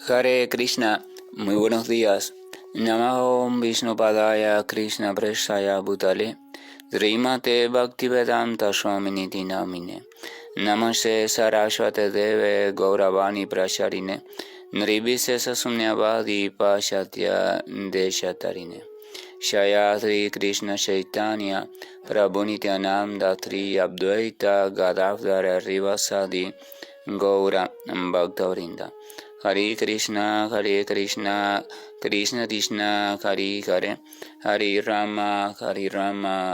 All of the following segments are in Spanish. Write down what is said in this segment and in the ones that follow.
Hare Krishna, muy buenos días. Namo Vishnupadaya Krishna Preshaya Bhutale Srimate Bhaktivedanta Swamini Namine Namaste Saraswate Deve Gauravani Prasharine Nirvisesa Sunyavadi Pashatya Deshatarine Shayatri Krishna Chaitanya Prabhu Nityananda Tri Abdvaita Gadavdara Rivasadi Gaura Bhaktavrinda Hare Krishna, Krishna Krishna, Hare Hare, Hare Rama,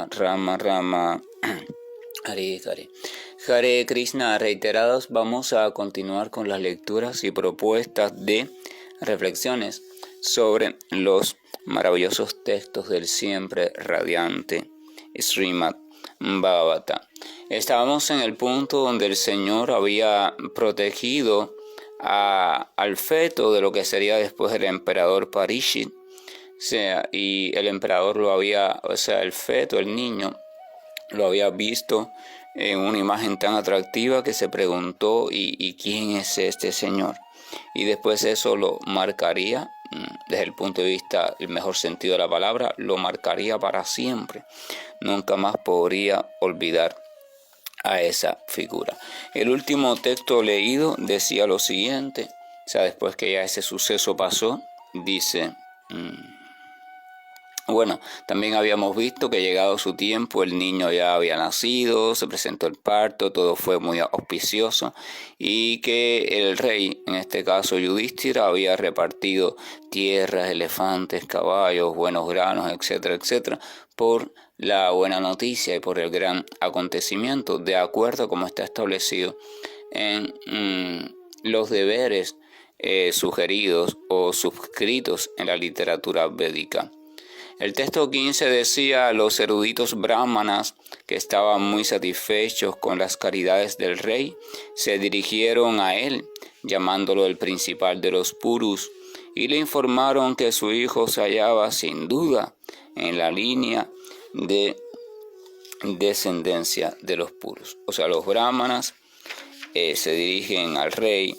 Rama Rama, Hare Hare. Hare Krishna, reiterados, vamos a continuar con las lecturas y propuestas de reflexiones sobre los maravillosos textos del siempre radiante Srimad Bhagavatam. Estábamos en el punto donde el Señor había protegido al feto de lo que sería después el emperador Parishit, y el emperador el feto, el niño, lo había visto en una imagen tan atractiva que se preguntó, ¿y quién es este señor? Y después eso lo marcaría, desde el punto de vista, el mejor sentido de la palabra, lo marcaría para siempre. Nunca más podría olvidar a esa figura. El último texto leído decía lo siguiente, después que ya ese suceso pasó, dice, también habíamos visto que llegado su tiempo el niño ya había nacido, se presentó el parto, todo fue muy auspicioso y que el rey, en este caso Yudhishthira, había repartido tierras, elefantes, caballos, buenos granos, etcétera, etcétera, por la buena noticia y por el gran acontecimiento, de acuerdo como está establecido en los deberes sugeridos o suscritos en la literatura védica. El texto 15 decía: los eruditos brahmanas, que estaban muy satisfechos con las caridades del rey, se dirigieron a él, llamándolo el principal de los purus, y le informaron que su hijo se hallaba sin duda en la línea de descendencia de los purus. Los brahmanas se dirigen al rey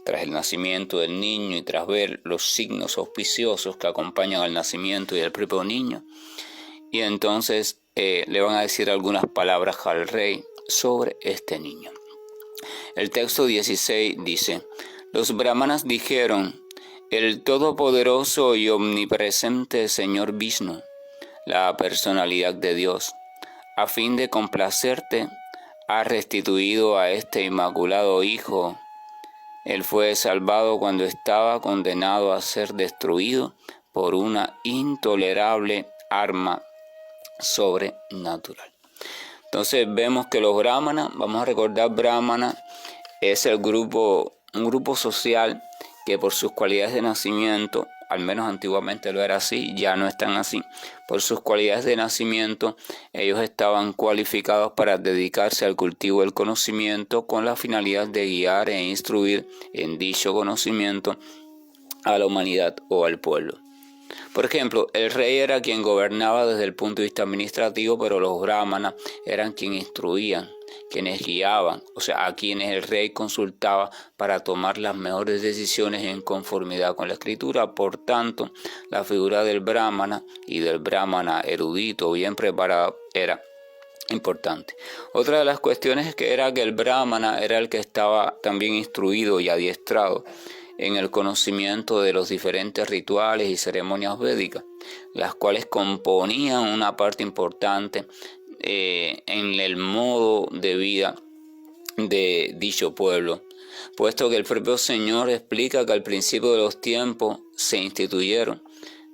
tras el nacimiento del niño y tras ver los signos auspiciosos que acompañan al nacimiento y al propio niño. Y entonces le van a decir algunas palabras al rey sobre este niño. El texto 16 dice: los brahmanas dijeron: el todopoderoso y omnipresente Señor Vishnu, la personalidad de Dios, a fin de complacerte, ha restituido a este inmaculado hijo. Él fue salvado cuando estaba condenado a ser destruido por una intolerable arma sobrenatural. Entonces vemos que los brahmanas, vamos a recordar, brahmana es un grupo social que por sus cualidades de nacimiento, al menos antiguamente lo era así, ya no están así, por sus cualidades de nacimiento, ellos estaban cualificados para dedicarse al cultivo del conocimiento con la finalidad de guiar e instruir en dicho conocimiento a la humanidad o al pueblo. Por ejemplo, el rey era quien gobernaba desde el punto de vista administrativo, pero los brahmanas eran quienes instruían, quienes guiaban, a quienes el rey consultaba para tomar las mejores decisiones en conformidad con la escritura. Por tanto, la figura del brahmana y del brahmana erudito, bien preparado, era importante. Otra de las cuestiones era que el brahmana era el que estaba también instruido y adiestrado en el conocimiento de los diferentes rituales y ceremonias védicas, las cuales componían una parte importante en el modo de vida de dicho pueblo, puesto que el propio Señor explica que al principio de los tiempos se instituyeron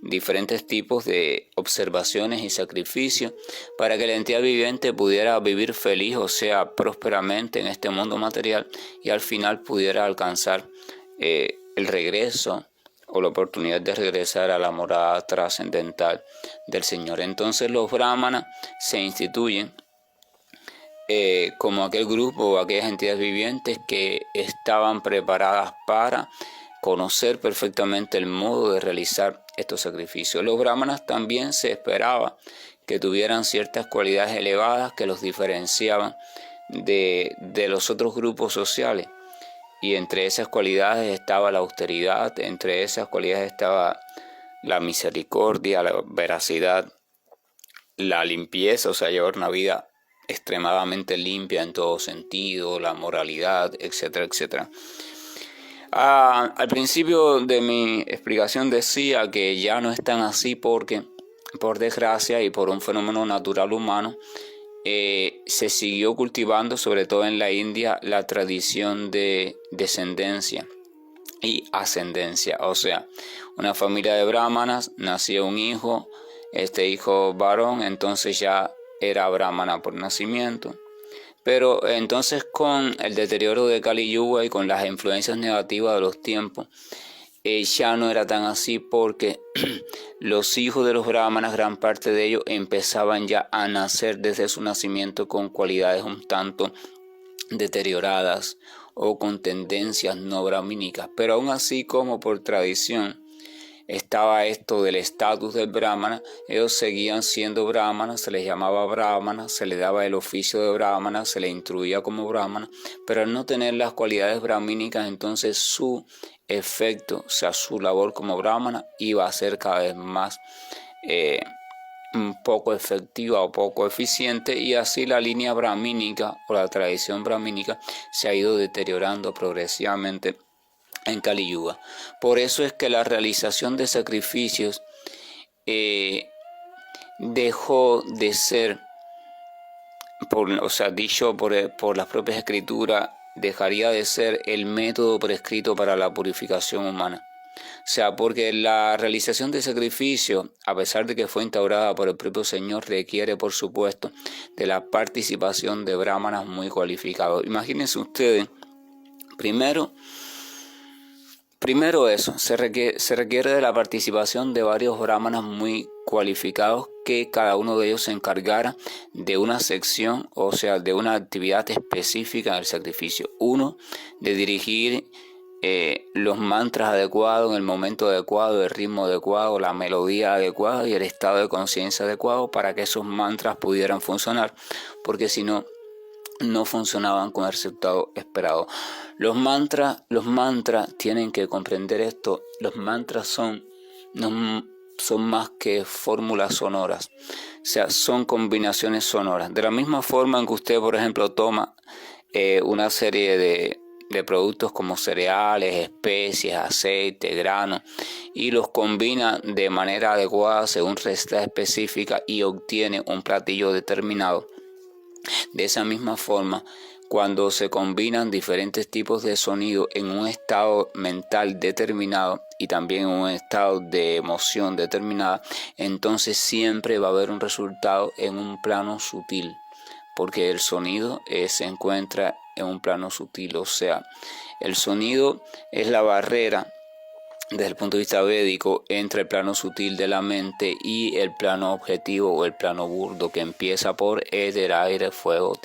diferentes tipos de observaciones y sacrificios para que la entidad viviente pudiera vivir feliz, prósperamente en este mundo material, y al final pudiera alcanzar el regreso o la oportunidad de regresar a la morada trascendental del Señor. Entonces los brahmanas se instituyen como aquel grupo o aquellas entidades vivientes que estaban preparadas para conocer perfectamente el modo de realizar estos sacrificios. Los brahmanas también se esperaba que tuvieran ciertas cualidades elevadas que los diferenciaban de los otros grupos sociales, y entre esas cualidades estaba la austeridad, entre esas cualidades estaba la misericordia, la veracidad, la limpieza, o sea, llevar una vida extremadamente limpia en todo sentido, la moralidad, etcétera, etcétera. Al principio de mi explicación decía que ya no están así porque, por desgracia y por un fenómeno natural humano, se siguió cultivando, sobre todo en la India, la tradición de descendencia y ascendencia. O sea, una familia de brahmanas, nació un hijo, este hijo varón, entonces ya era brahmana por nacimiento. Pero entonces con el deterioro de Kali Yuga y con las influencias negativas de los tiempos, ya no era tan así porque los hijos de los brahmanas, gran parte de ellos, empezaban ya a nacer desde su nacimiento con cualidades un tanto deterioradas o con tendencias no brahmínicas. Pero aún así, como por tradición estaba esto del estatus del brahmana, ellos seguían siendo brahmanas, se les llamaba brahmana, se les daba el oficio de brahmana, se les instruía como brahmana, pero al no tener las cualidades brahmínicas, entonces su efecto, o sea, su labor como brahmana iba a ser cada vez más poco efectiva o poco eficiente, y así la línea brahmínica o la tradición brahmínica se ha ido deteriorando progresivamente en Kali Yuga. Por eso es que la realización de sacrificios dejó de ser, dicho por las propias escrituras, dejaría de ser el método prescrito para la purificación humana. O sea, porque la realización de sacrificio, a pesar de que fue instaurada por el propio Señor, requiere, por supuesto, de la participación de brahmanas muy cualificados. Imagínense ustedes, primero eso, se requiere de la participación de varios brahmanas muy cualificados, que cada uno de ellos se encargara de una sección, o sea, de una actividad específica del sacrificio. Uno, de dirigir los mantras adecuados en el momento adecuado, el ritmo adecuado, la melodía adecuada y el estado de conciencia adecuado para que esos mantras pudieran funcionar, porque si no, no funcionaban con el resultado esperado. Los mantras tienen que comprender esto. Los mantras no son más que fórmulas sonoras, o sea, son combinaciones sonoras. De la misma forma en que usted, por ejemplo, toma una serie de productos como cereales, especies, aceite, grano, y los combina de manera adecuada según receta específica y obtiene un platillo determinado. De esa misma forma, cuando se combinan diferentes tipos de sonido en un estado mental determinado y también en un estado de emoción determinada, entonces siempre va a haber un resultado en un plano sutil, porque el sonido se encuentra en un plano sutil. O sea, el sonido es la barrera desde el punto de vista védico entre el plano sutil de la mente y el plano objetivo o el plano burdo, que empieza por éter, aire, fuego,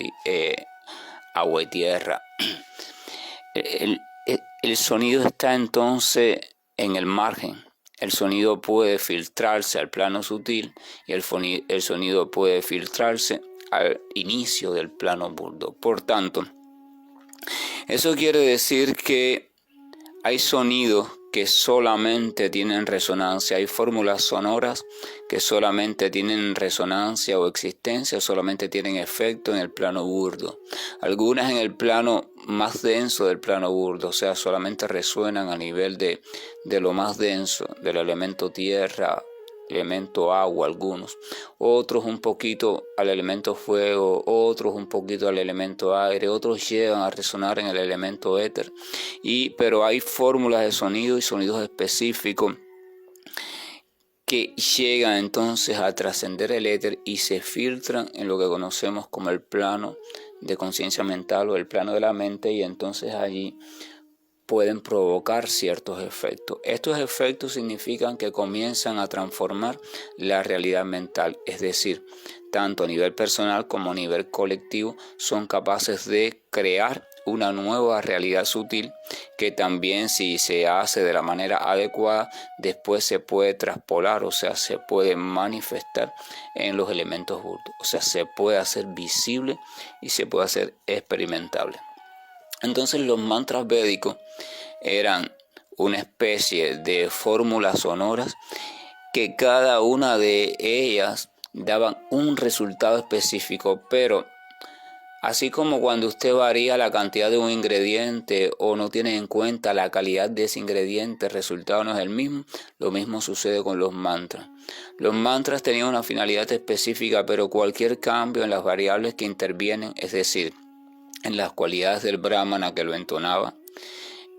agua y tierra. El sonido está entonces en el margen. El sonido puede filtrarse al plano sutil y el sonido puede filtrarse al inicio del plano burdo. Por tanto, eso quiere decir que hay sonidos que solamente tienen resonancia, hay fórmulas sonoras que solamente tienen resonancia o existencia, solamente tienen efecto en el plano burdo. Algunas en el plano más denso del plano burdo, o sea, solamente resuenan a nivel de lo más denso, del elemento tierra, elemento agua, algunos, otros un poquito al elemento fuego, otros un poquito al elemento aire, otros llegan a resonar en el elemento éter, pero hay fórmulas de sonido y sonidos específicos que llegan entonces a trascender el éter y se filtran en lo que conocemos como el plano de conciencia mental o el plano de la mente, y entonces allí pueden provocar ciertos efectos. Estos efectos significan que comienzan a transformar la realidad mental, es decir, tanto a nivel personal como a nivel colectivo, son capaces de crear una nueva realidad sutil que también, si se hace de la manera adecuada, después se puede traspolar, o sea, se puede manifestar en los elementos burdos, o sea, se puede hacer visible y se puede hacer experimentable. Entonces los mantras védicos eran una especie de fórmulas sonoras que cada una de ellas daban un resultado específico, pero así como cuando usted varía la cantidad de un ingrediente o no tiene en cuenta la calidad de ese ingrediente, el resultado no es el mismo, lo mismo sucede con los mantras. Los mantras tenían una finalidad específica, pero cualquier cambio en las variables que intervienen, es decir, en las cualidades del brahmana que lo entonaba,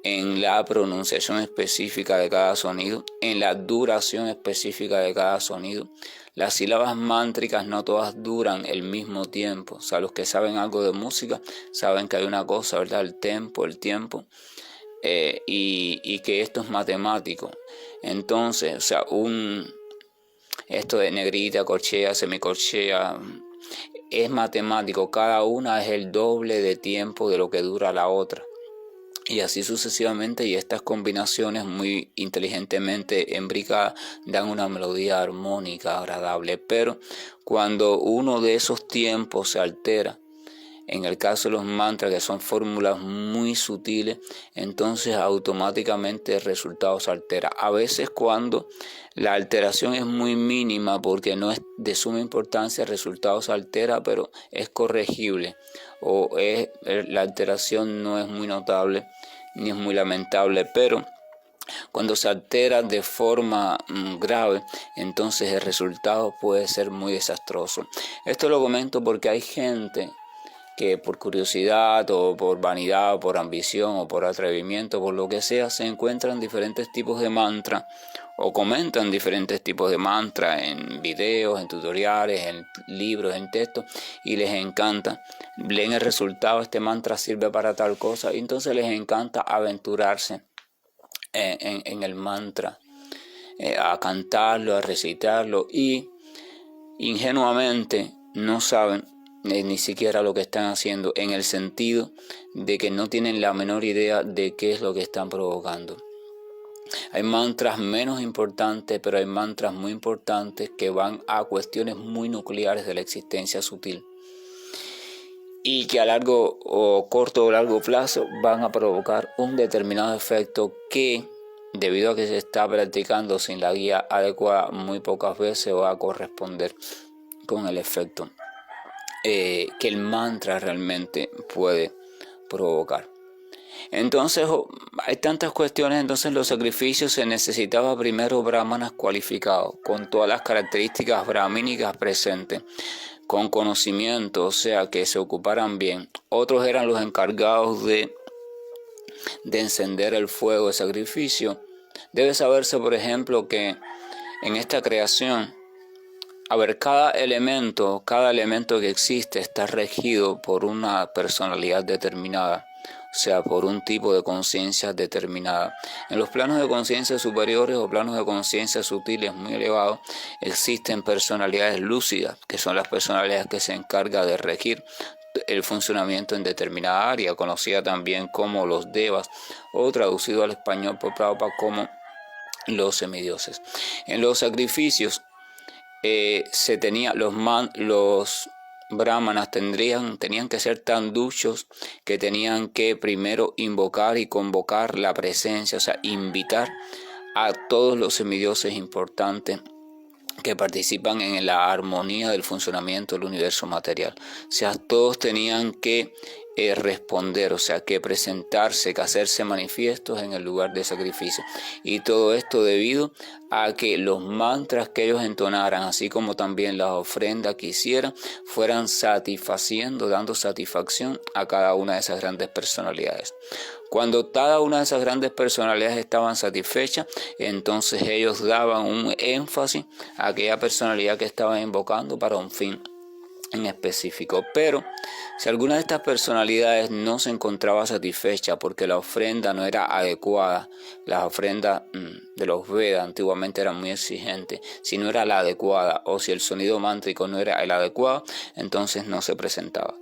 en la pronunciación específica de cada sonido, en la duración específica de cada sonido. Las sílabas mántricas no todas duran el mismo tiempo. O sea, los que saben algo de música saben que hay una cosa, ¿verdad? El tiempo, y que esto es matemático. Entonces, o sea, esto de negrita, corchea, semicorchea, es matemático. Cada una es el doble de tiempo de lo que dura la otra. Y así sucesivamente, y estas combinaciones muy inteligentemente imbricadas dan una melodía armónica agradable. Pero cuando uno de esos tiempos se altera, en el caso de los mantras, que son fórmulas muy sutiles, entonces automáticamente el resultado se altera. A veces cuando la alteración es muy mínima, porque no es de suma importancia, el resultado se altera, pero es corregible, la alteración no es muy notable ni es muy lamentable, pero cuando se altera de forma grave, entonces el resultado puede ser muy desastroso. Esto lo comento porque hay gente que por curiosidad o por vanidad o por ambición o por atrevimiento, por lo que sea, se encuentran diferentes tipos de mantras o comentan diferentes tipos de mantras en videos, en tutoriales, en libros, en textos, y les encanta. Leen el resultado, este mantra sirve para tal cosa, y entonces les encanta aventurarse en el mantra, a cantarlo, a recitarlo, y ingenuamente no saben ni siquiera lo que están haciendo, en el sentido de que no tienen la menor idea de qué es lo que están provocando. Hay mantras menos importantes, pero hay mantras muy importantes que van a cuestiones muy nucleares de la existencia sutil y que a largo o corto o largo plazo van a provocar un determinado efecto que, debido a que se está practicando sin la guía adecuada, muy pocas veces va a corresponder con el efecto que el mantra realmente puede provocar. Entonces hay tantas cuestiones. Entonces los sacrificios se necesitaba primero brahmanas cualificados, con todas las características brahmínicas presentes, con conocimiento, o sea, que se ocuparan bien. Otros eran los encargados de encender el fuego de sacrificio. Debe saberse, por ejemplo, que en esta creación, cada elemento que existe está regido por una personalidad determinada, o sea, por un tipo de conciencia determinada. En los planos de conciencia superiores o planos de conciencia sutiles muy elevados, existen personalidades lúcidas, que son las personalidades que se encargan de regir el funcionamiento en determinada área, conocida también como los devas, o traducido al español por Prabhupada como los semidioses. En los sacrificios, los brahmanas tenían que ser tan duchos que tenían que primero invocar y convocar la presencia, o sea, invitar a todos los semidioses importantes que participan en la armonía del funcionamiento del universo material. O sea, todos tenían que responder, o sea, que presentarse, que hacerse manifiestos en el lugar de sacrificio. Y todo esto debido a que los mantras que ellos entonaran, así como también las ofrendas que hicieran, fueran dando satisfacción a cada una de esas grandes personalidades. Cuando cada una de esas grandes personalidades estaban satisfechas, entonces ellos daban un énfasis a aquella personalidad que estaban invocando para un fin en específico. Pero si alguna de estas personalidades no se encontraba satisfecha porque la ofrenda no era adecuada, las ofrendas de los Vedas antiguamente eran muy exigentes, si no era la adecuada o si el sonido mántrico no era el adecuado, entonces no se presentaba.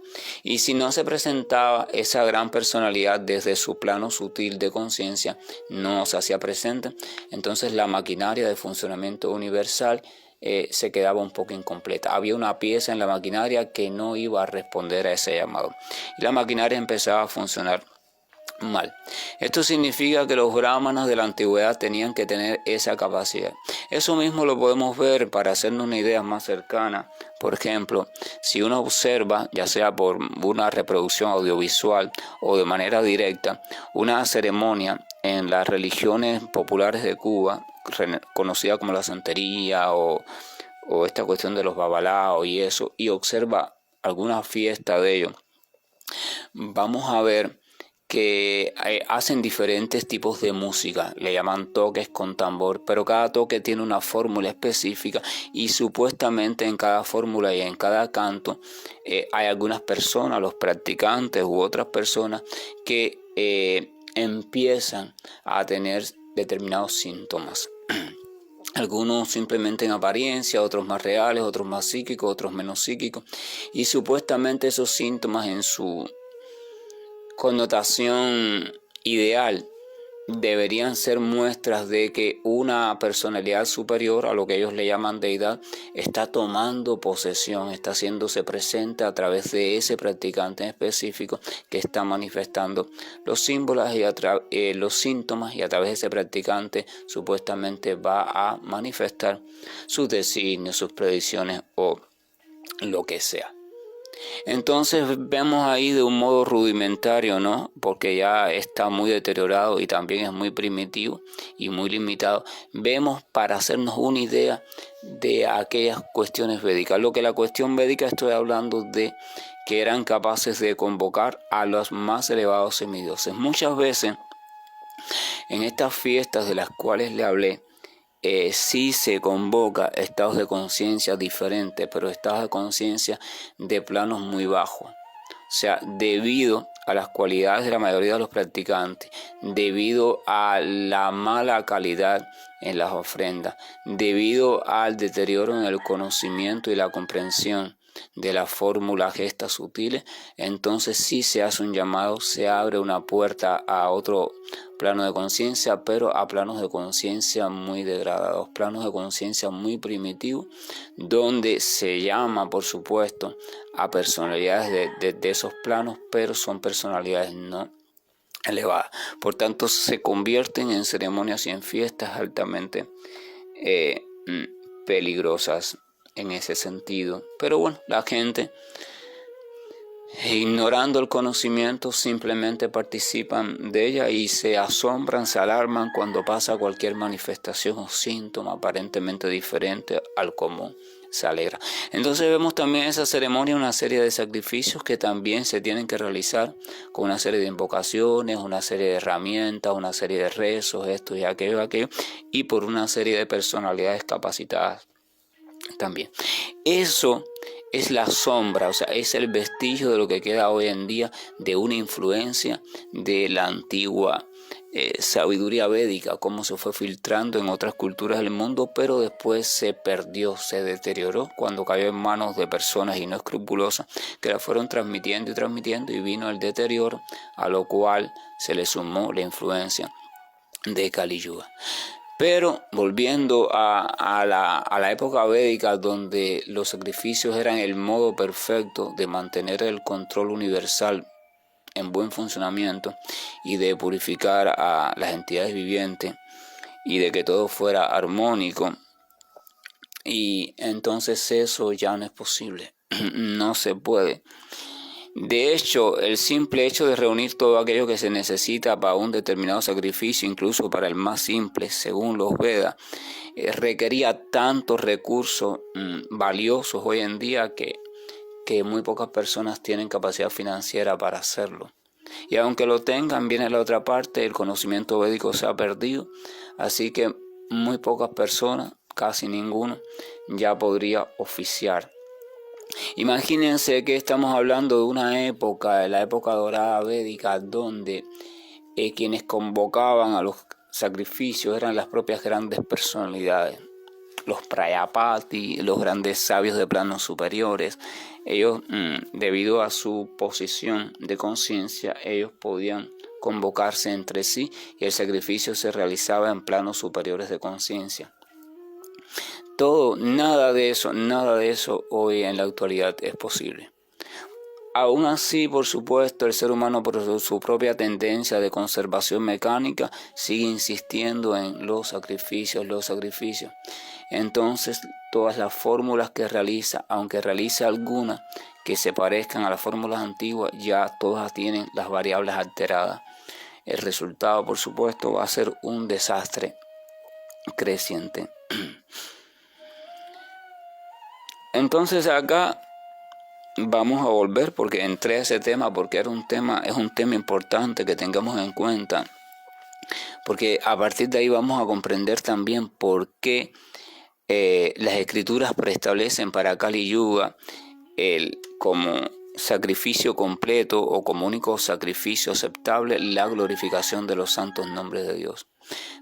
Y si no se presentaba, esa gran personalidad desde su plano sutil de conciencia no se hacía presente, entonces la maquinaria de funcionamiento universal se quedaba un poco incompleta. Había una pieza en la maquinaria que no iba a responder a ese llamado. Y la maquinaria empezaba a funcionar mal. Esto significa que los brahmanas de la antigüedad tenían que tener esa capacidad. Eso mismo lo podemos ver para hacernos una idea más cercana. Por ejemplo, si uno observa, ya sea por una reproducción audiovisual o de manera directa, una ceremonia en las religiones populares de Cuba, conocida como la santería o esta cuestión de los babalaos y eso, y observa alguna fiesta de ellos, vamos a ver que hacen diferentes tipos de música, le llaman toques con tambor, pero cada toque tiene una fórmula específica y supuestamente en cada fórmula y en cada canto hay algunas personas, los practicantes u otras personas que empiezan a tener determinados síntomas. Algunos simplemente en apariencia, otros más reales, otros más psíquicos, otros menos psíquicos, y supuestamente esos síntomas en su connotación ideal deberían ser muestras de que una personalidad superior, a lo que ellos le llaman deidad, está tomando posesión, está haciéndose presente a través de ese practicante en específico que está manifestando los símbolos y los síntomas, y a través de ese practicante supuestamente va a manifestar sus designios, sus predicciones o lo que sea. Entonces vemos ahí de un modo rudimentario, ¿no? Porque ya está muy deteriorado y también es muy primitivo y muy limitado. Vemos para hacernos una idea de aquellas cuestiones védicas. Lo que la cuestión védica estoy hablando de que eran capaces de convocar a los más elevados semidioses. Muchas veces en estas fiestas de las cuales le hablé, sí se convoca estados de conciencia diferentes, pero estados de conciencia de planos muy bajos. O sea, debido a las cualidades de la mayoría de los practicantes, debido a la mala calidad en las ofrendas, debido al deterioro en el conocimiento y la comprensión de las fórmulas gestas sutiles, entonces sí se hace un llamado, se abre una puerta a otro plano de conciencia, pero a planos de conciencia muy degradados, planos de conciencia muy primitivos, donde se llama, por supuesto, a personalidades de esos planos, pero son personalidades no elevadas. Por tanto, se convierten en ceremonias y en fiestas altamente peligrosas en ese sentido. Pero bueno, la gente, ignorando el conocimiento, simplemente participan de ella y se asombran, se alarman cuando pasa cualquier manifestación o síntoma aparentemente diferente al común. Se alegra. Entonces vemos también en esa ceremonia una serie de sacrificios que también se tienen que realizar con una serie de invocaciones, una serie de herramientas, una serie de rezos, esto y aquello, y por una serie de personalidades capacitadas también. Eso es la sombra, o sea, es el vestigio de lo que queda hoy en día de una influencia de la antigua sabiduría védica, cómo se fue filtrando en otras culturas del mundo, pero después se perdió, se deterioró cuando cayó en manos de personas y no escrupulosas que la fueron transmitiendo y vino el deterioro, a lo cual se le sumó la influencia de Kali Yuga. Pero volviendo a la época védica, donde los sacrificios eran el modo perfecto de mantener el control universal en buen funcionamiento y de purificar a las entidades vivientes y de que todo fuera armónico, y entonces eso ya no es posible, no se puede. De hecho, el simple hecho de reunir todo aquello que se necesita para un determinado sacrificio, incluso para el más simple, según los Vedas, requería tantos recursos valiosos hoy en día que muy pocas personas tienen capacidad financiera para hacerlo. Y aunque lo tengan, viene la otra parte, el conocimiento védico se ha perdido, así que muy pocas personas, casi ninguno, ya podría oficiar. Imagínense que estamos hablando de una época, de la época dorada védica, donde quienes convocaban a los sacrificios eran las propias grandes personalidades, los Prayapati, los grandes sabios de planos superiores. Ellos, debido a su posición de conciencia, ellos podían convocarse entre sí y el sacrificio se realizaba en planos superiores de conciencia. Nada de eso hoy en la actualidad es posible. Aún así, por supuesto, el ser humano, por su propia tendencia de conservación mecánica, sigue insistiendo en los sacrificios, los sacrificios. Entonces, todas las fórmulas que realiza, aunque realice algunas que se parezcan a las fórmulas antiguas, ya todas tienen las variables alteradas. El resultado, por supuesto, va a ser un desastre creciente. Entonces acá vamos a volver, porque entré a ese tema porque es un tema importante que tengamos en cuenta, porque a partir de ahí vamos a comprender también por qué las escrituras preestablecen para Kali Yuga como sacrificio completo o como único sacrificio aceptable la glorificación de los santos nombres de Dios.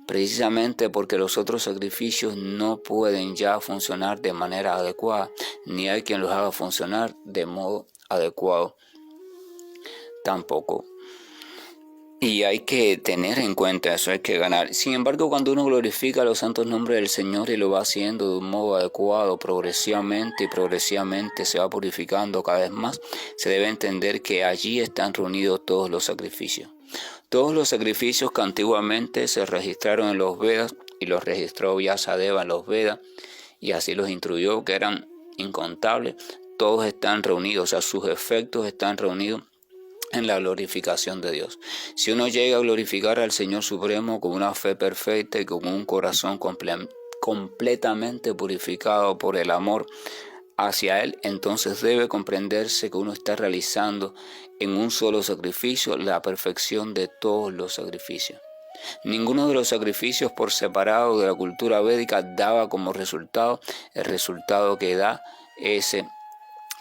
Precisamente porque los otros sacrificios no pueden ya funcionar de manera adecuada, ni hay quien los haga funcionar de modo adecuado tampoco. Y hay que tener en cuenta eso, hay que ganar. Sin embargo, cuando uno glorifica los santos nombres del Señor y lo va haciendo de un modo adecuado, progresivamente se va purificando cada vez más, se debe entender que allí están reunidos todos los sacrificios. Todos los sacrificios que antiguamente se registraron en los Vedas, y los registró Vyasadeva en los Vedas, y así los instruyó, que eran incontables, todos están reunidos, o sea, sus efectos están reunidos en la glorificación de Dios. Si uno llega a glorificar al Señor Supremo con una fe perfecta y con un corazón completamente purificado por el amor hacia Él, entonces debe comprenderse que uno está realizando en un solo sacrificio la perfección de todos los sacrificios. Ninguno de los sacrificios por separado de la cultura védica daba como resultado el resultado que da ese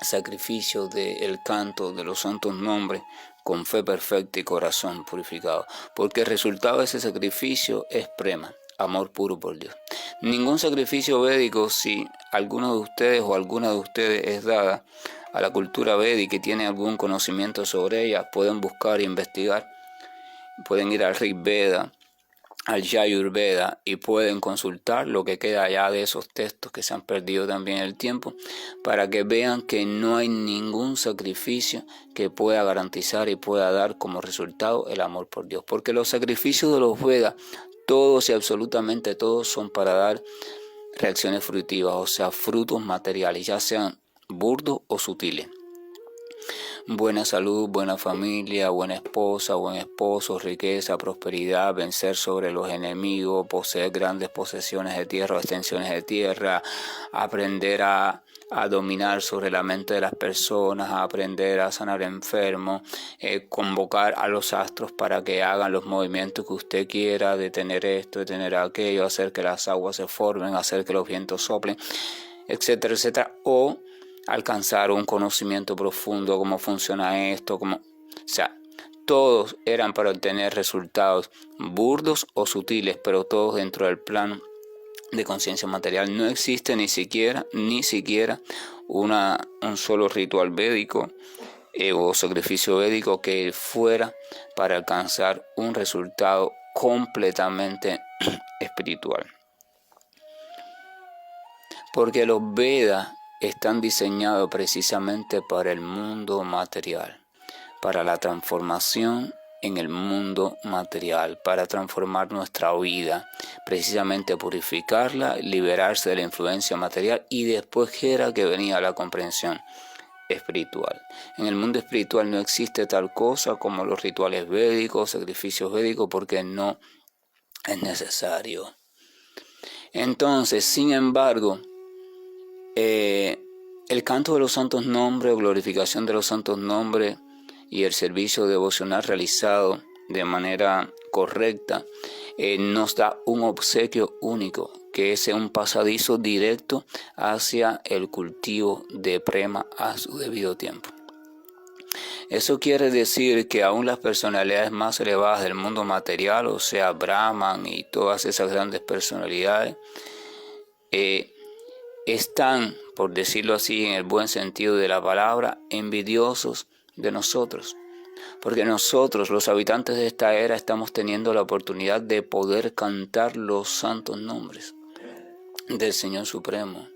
sacrificio del canto de los santos nombres con fe perfecta y corazón purificado, porque el resultado de ese sacrificio es prema, amor puro por Dios. Ningún sacrificio védico, si alguno de ustedes o alguna de ustedes es dada a la cultura védica y tiene algún conocimiento sobre ella, pueden buscar e investigar, pueden ir al Rig Veda, al Yajurveda, y pueden consultar lo que queda allá de esos textos que se han perdido también en el tiempo, para que vean que no hay ningún sacrificio que pueda garantizar y pueda dar como resultado el amor por Dios, porque los sacrificios de los Vedas, todos y absolutamente todos, son para dar reacciones fruitivas, o sea, frutos materiales, ya sean burdos o sutiles. Buena salud, buena familia, buena esposa, buen esposo, riqueza, prosperidad, vencer sobre los enemigos, poseer grandes posesiones de tierra o extensiones de tierra, aprender a dominar sobre la mente de las personas, a aprender a sanar enfermos, convocar a los astros para que hagan los movimientos que usted quiera, de tener esto, de tener aquello, hacer que las aguas se formen, hacer que los vientos soplen, etcétera, etcétera, o alcanzar un conocimiento profundo, cómo funciona esto, todos eran para obtener resultados burdos o sutiles, pero todos dentro del plano de conciencia material. No existe ni siquiera un solo ritual védico o sacrificio védico que fuera para alcanzar un resultado completamente espiritual. Porque los Vedas están diseñados precisamente para el mundo material, para la transformación en el mundo material, para transformar nuestra vida, precisamente purificarla, liberarse de la influencia material, y después era que venía la comprensión espiritual. En el mundo espiritual no existe tal cosa como los rituales védicos, sacrificios védicos, porque no es necesario. Entonces, sin embargo, el canto de los santos nombres, glorificación de los santos nombres y el servicio devocional realizado de manera correcta nos da un obsequio único, que es un pasadizo directo hacia el cultivo de prema a su debido tiempo. Eso quiere decir que aún las personalidades más elevadas del mundo material, o sea, Brahman y todas esas grandes personalidades, están, por decirlo así en el buen sentido de la palabra, envidiosos de nosotros, porque nosotros, los habitantes de esta era, estamos teniendo la oportunidad de poder cantar los santos nombres del Señor Supremo,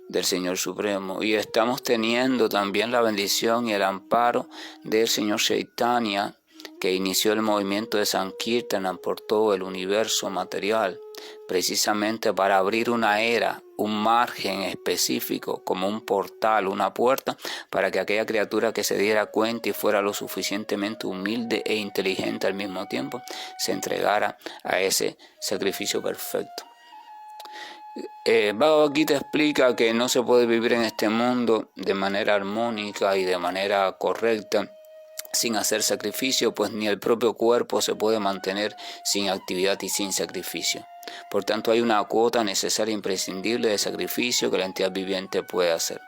del Señor Supremo. Y estamos teniendo también la bendición y el amparo del Señor Chaitanya, que inició el movimiento de Sankirtana por todo el universo material, precisamente para abrir una era, un margen específico, como un portal, una puerta, para que aquella criatura que se diera cuenta y fuera lo suficientemente humilde e inteligente al mismo tiempo, se entregara a ese sacrificio perfecto. Bhagavad Gita explica que no se puede vivir en este mundo de manera armónica y de manera correcta sin hacer sacrificio, pues ni el propio cuerpo se puede mantener sin actividad y sin sacrificio. Por tanto, hay una cuota necesaria e imprescindible de sacrificio que la entidad viviente puede hacer.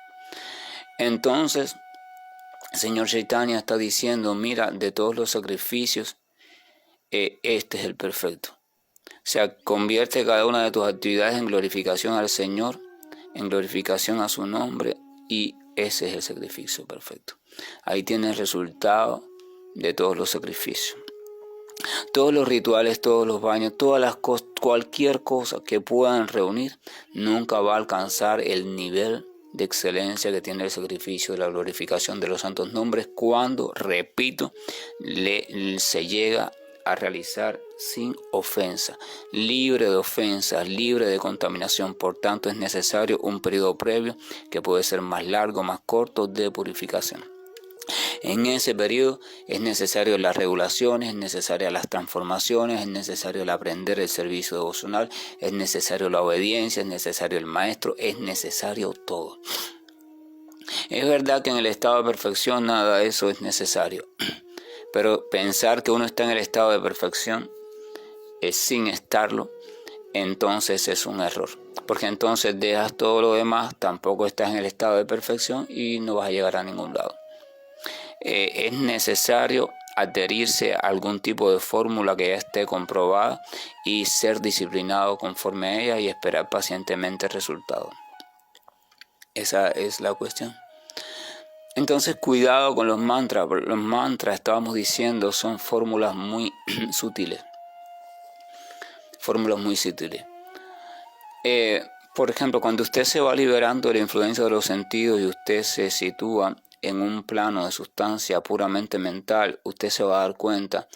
Entonces, el Señor Chaitanya está diciendo, mira, de todos los sacrificios, este es el perfecto. O sea, convierte cada una de tus actividades en glorificación al Señor, en glorificación a su nombre, y ese es el sacrificio perfecto. Ahí tienes el resultado de todos los sacrificios. Todos los rituales, todos los baños, cualquier cosa que puedan reunir, nunca va a alcanzar el nivel de excelencia que tiene el sacrificio de la glorificación de los santos nombres cuando, repito, se llega a realizar sin ofensa, libre de ofensas, libre de contaminación. Por tanto, es necesario un periodo previo que puede ser más largo, más corto, de purificación. En ese periodo es necesario las regulaciones, es necesaria las transformaciones, es necesario el aprender el servicio devocional, es necesario la obediencia, es necesario el maestro, es necesario todo. Es verdad que en el estado de perfección nada de eso es necesario, pero pensar que uno está en el estado de perfección sin estarlo, entonces es un error, porque entonces dejas todo lo demás, tampoco estás en el estado de perfección y no vas a llegar a ningún lado. Es necesario adherirse a algún tipo de fórmula que ya esté comprobada y ser disciplinado conforme a ella y esperar pacientemente el resultado. Esa es la cuestión. Entonces, cuidado con los mantras. Los mantras, estábamos diciendo, son fórmulas muy sutiles. Por ejemplo, cuando usted se va liberando de la influencia de los sentidos y usted se sitúa en un plano de sustancia puramente mental, usted se va a dar cuenta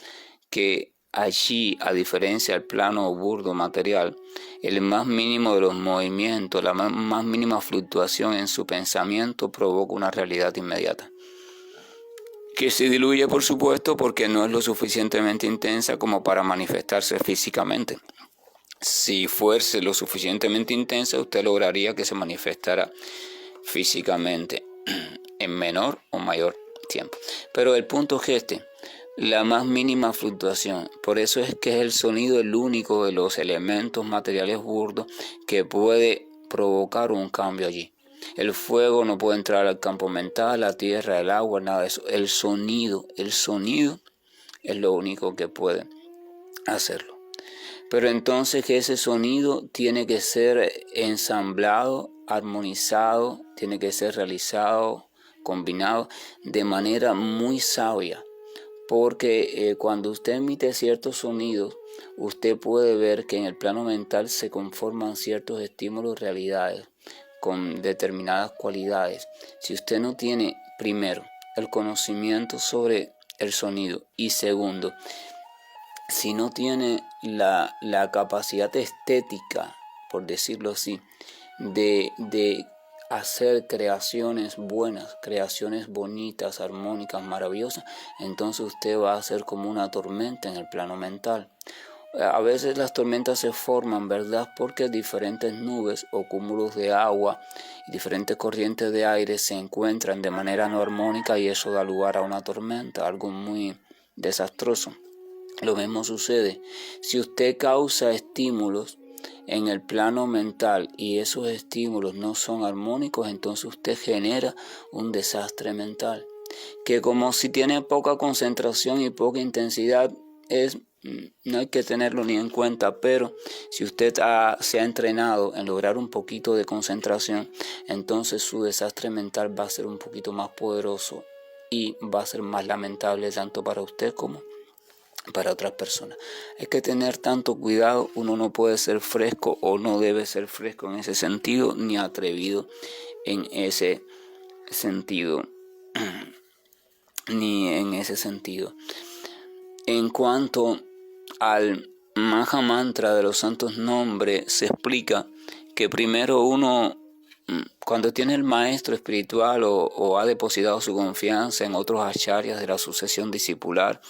que allí, a diferencia del plano burdo material, el más mínimo de los movimientos, la más mínima fluctuación en su pensamiento provoca una realidad inmediata, que se diluye, por supuesto, porque no es lo suficientemente intensa como para manifestarse físicamente. Si fuese lo suficientemente intensa, usted lograría que se manifestara físicamente en menor o mayor tiempo. Pero el punto es la más mínima fluctuación. Por eso es que es el sonido el único de los elementos materiales burdos que puede provocar un cambio allí. El fuego no puede entrar al campo mental, la tierra, el agua, nada de eso. El sonido es lo único que puede hacerlo. Pero entonces que ese sonido tiene que ser ensamblado, armonizado, tiene que ser realizado, combinado de manera muy sabia, porque cuando usted emite ciertos sonidos, usted puede ver que en el plano mental se conforman ciertos estímulos, realidades, con determinadas cualidades. Si usted no tiene, primero, el conocimiento sobre el sonido y segundo, si no tiene la capacidad estética, por decirlo así, de hacer creaciones buenas, creaciones bonitas, armónicas, maravillosas, entonces usted va a ser como una tormenta en el plano mental. A veces las tormentas se forman, ¿verdad? Porque diferentes nubes o cúmulos de agua y diferentes corrientes de aire se encuentran de manera no armónica y eso da lugar a una tormenta, algo muy desastroso. Lo mismo sucede si usted causa estímulos en el plano mental y esos estímulos no son armónicos, entonces usted genera un desastre mental, que como si tiene poca concentración y poca intensidad, no hay que tenerlo ni en cuenta, pero si usted se ha entrenado en lograr un poquito de concentración, entonces su desastre mental va a ser un poquito más poderoso y va a ser más lamentable tanto para usted como para otras personas. Hay que tener tanto cuidado, uno no puede ser fresco o no debe ser fresco en ese sentido, ni atrevido en ese sentido, ni en ese sentido. En cuanto al Maha Mantra de los santos nombres, se explica que primero uno, cuando tiene el maestro espiritual o ha depositado su confianza en otros acharyas de la sucesión discipular,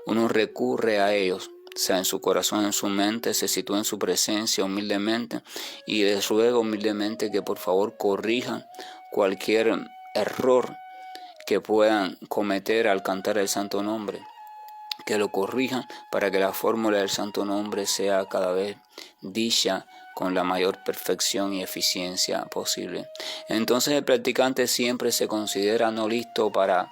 uno recurre a ellos, sea en su corazón, en su mente, se sitúa en su presencia humildemente y les ruega humildemente que por favor corrijan cualquier error que puedan cometer al cantar el santo nombre, que lo corrijan para que la fórmula del santo nombre sea cada vez dicha con la mayor perfección y eficiencia posible. Entonces el practicante siempre se considera no listo para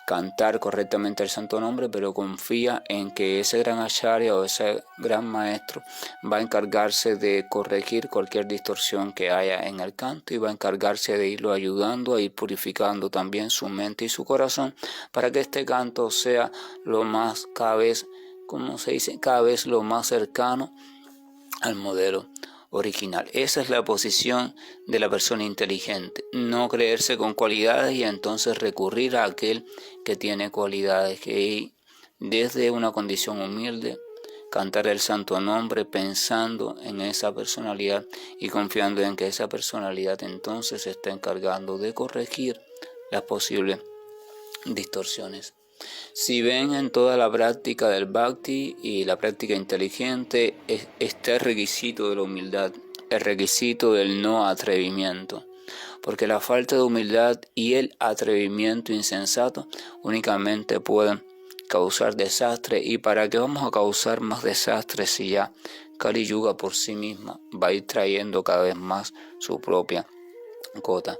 cantar correctamente el santo nombre, pero confía en que ese gran acharya o ese gran maestro va a encargarse de corregir cualquier distorsión que haya en el canto y va a encargarse de irlo ayudando a ir purificando también su mente y su corazón para que este canto sea lo más cada vez lo más cercano al modelo original. Esa es la posición de la persona inteligente, no creerse con cualidades y entonces recurrir a aquel que tiene cualidades, que desde una condición humilde cantar el santo nombre pensando en esa personalidad y confiando en que esa personalidad entonces se está encargando de corregir las posibles distorsiones. Si ven, en toda la práctica del Bhakti y la práctica inteligente está el requisito de la humildad, el requisito del no atrevimiento, porque la falta de humildad y el atrevimiento insensato únicamente pueden causar desastre. ¿Y para qué vamos a causar más desastre si ya Kali Yuga por sí misma va a ir trayendo cada vez más su propia cota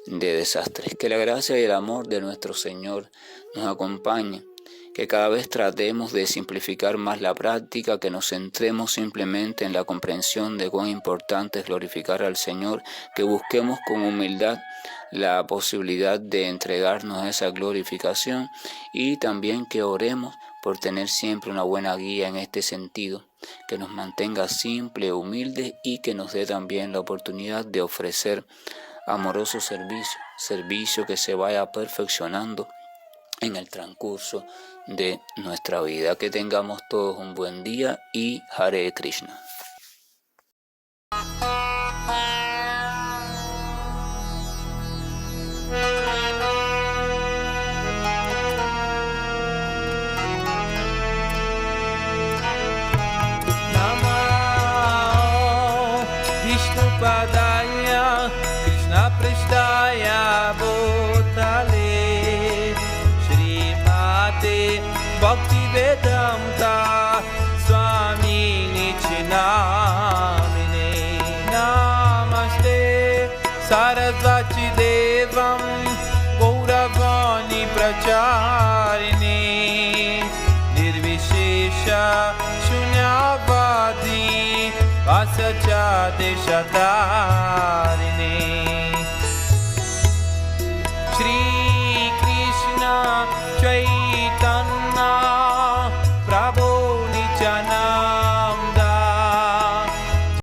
de desastres? Que la gracia y el amor de nuestro Señor nos acompañe, que cada vez tratemos de simplificar más la práctica, que nos centremos simplemente en la comprensión de cuán importante es glorificar al Señor, que busquemos con humildad la posibilidad de entregarnos a esa glorificación y también que oremos por tener siempre una buena guía en este sentido, que nos mantenga simple, humilde y que nos dé también la oportunidad de ofrecer amoroso servicio que se vaya perfeccionando en el transcurso de nuestra vida. Que tengamos todos un buen día y Hare Krishna. Namo Vishnupadaya Krishna Prestaya Bhutale Bhaktivedanta Swami Nichinamine Namaste Sarasvati Devam Gauravani Pracharini Nirvishesha Shunyavadi Vasacha Deshatarini